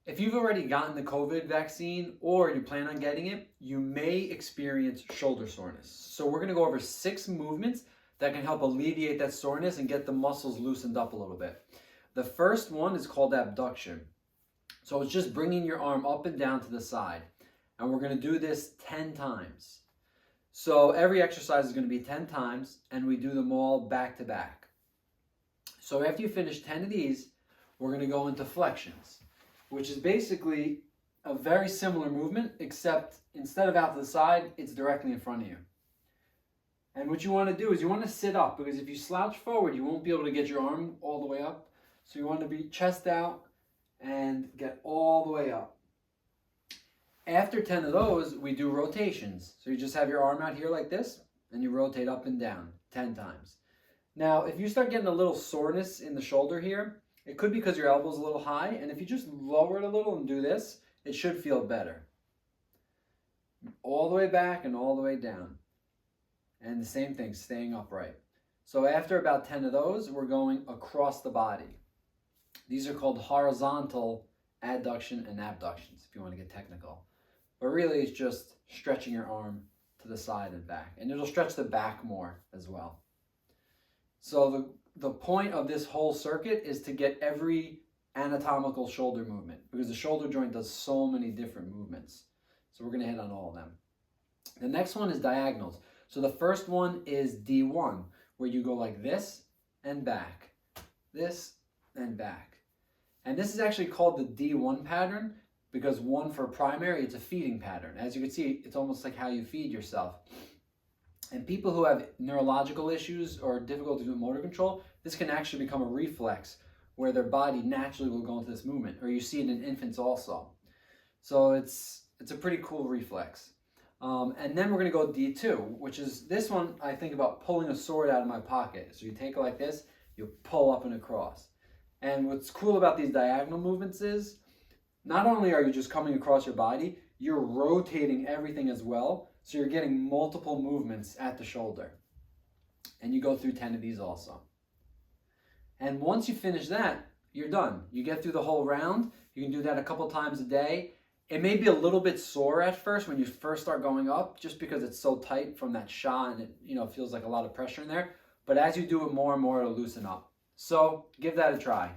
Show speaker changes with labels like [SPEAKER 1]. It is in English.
[SPEAKER 1] If you've already gotten the COVID vaccine or you plan on getting it, you may experience shoulder soreness. So we're gonna go over 6 movements that can help alleviate that soreness and get the muscles loosened up a little bit. The first one is called abduction. So it's just bringing your arm up and down to the side. And we're gonna do this 10 times. So every exercise is gonna be 10 times and we do them all back to back. So after you finish 10 of these, we're gonna go into flexions, which is basically a very similar movement, except instead of out to the side, it's directly in front of you. And what you want to do is you want to sit up, because if you slouch forward, you won't be able to get your arm all the way up. So you want to be chest out and get all the way up. After 10 of those, we do rotations. So you just have your arm out here like this, and you rotate up and down 10 times. Now, if you start getting a little soreness in the shoulder here, it could be because your elbow's a little high, and if you just lower it a little and do this, it should feel better. All the way back and all the way down. And the same thing, staying upright. So after about 10 of those, we're going across the body. These are called horizontal adduction and abductions, if you want to get technical. But really, it's just stretching your arm to the side and back. And it'll stretch the back more as well. So the point of this whole circuit is to get every anatomical shoulder movement, because the shoulder joint does so many different movements. So we're going to hit on all of them. The next one is diagonals. So the first one is D1, where you go like this and back, this and back. And this is actually called the D1 pattern because 1 for primary, it's a feeding pattern. As you can see, it's almost like how you feed yourself. And people who have neurological issues or difficulty with motor control, this can actually become a reflex where their body naturally will go into this movement, or you see it in infants also. So it's a pretty cool reflex. And then we're going to go D2, which is this one. I think about pulling a sword out of my pocket. So you take it like this, you pull up and across. And what's cool about these diagonal movements is not only are you just coming across your body, you're rotating everything as well. So you're getting multiple movements at the shoulder. And you go through 10 of these also. And once you finish that, you're done. You get through the whole round. You can do that a couple times a day. It may be a little bit sore at first when you first start going up, just because it's so tight from that shot and it feels like a lot of pressure in there. But as you do it more and more, it'll loosen up. So give that a try.